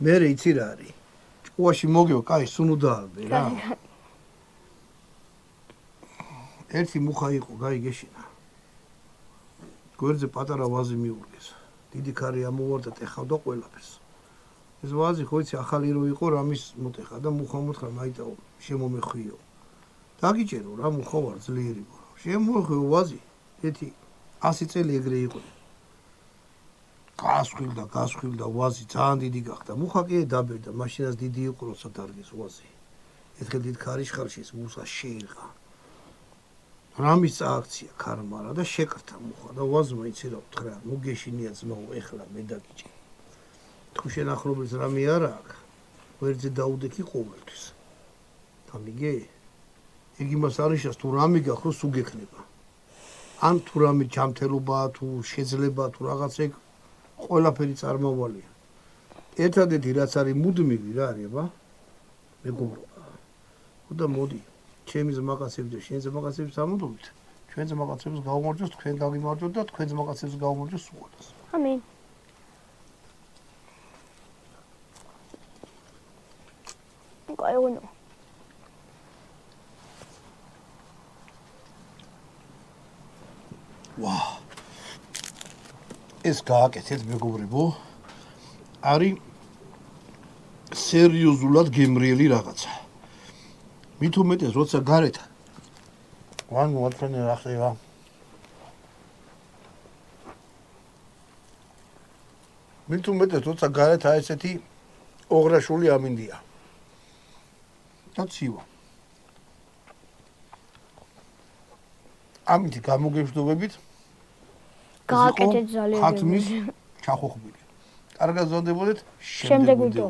მე იცი რა არის ჭუაში მოგიო კაი სუნუდაალბე რა ერთი მუხა იყო გაიგეშინა გვერდზე პატარა ვაზი მიურგეს დიდი ქარი ამოვარდა ტეხავდა ყველაფერს ეს ვაზი ხო იცი ახალი რო იყო რამის მოტეხა და მუხა მოთხა მაიტაო შემომეხვიო დაგიჭერო რა მუხა ვარ ძლიერი ვარ შემოეხვიო ვაზი ერთი 100 წელი ეგრე იყო გასხვილდა ვაზი ძალიან დიდი გახდა მუხა კი დაბერდა მაშინაც დიდი იყო როცა დარგეს ვაზი ერთხელ დიდ ქარიშხალში ეს მუხა შეიღა რამის წააქცია ქარმარა და შეკრთა მუხა და ვაზმა იცი რა უთხრა ნუ გეშინია ძმაო ეხლა მე დაგიჭირე თუ შენახრობის რამე არა აქვს ვერძე დაუდექი ყოველთვის გამიგე ეგ იმას არიშას თუ რამე გახროს უგექნება ან თუ რამე ჯამთელობაა თუ შეძლება თუ რაღაც ეგ ყველაფერი წარმოვალია ერთადერთი რაც არის მუდმივი რა არის აბა მეგობრობა და მოდი ჩემი ზმაკაცები და შენ ზმაკაცები სამუდმივით ჩვენ ზმაკაცებს გავუმარჯოს თქვენ გაგიმარჯოთ და თქვენ ზმაკაცებს გავუმარჯოს უყურეს ამინ კაიუნო ვა ეს გააკეთეთ მეგობრებო არის სერიოზულად გემრიელი რაღაცა მით უმეტეს როცა გარეთ ვან მოაწყენე რა ხდება მით უმეტეს როცა გარეთ აი ესეთი ოღრაშული ამინდია და ცივა ამით გამოგეშდობებით გააკეთეთ ზალები ხათმის ჩახოხბილი კარგად ზონდებოდეთ შემდეგ ვიდეო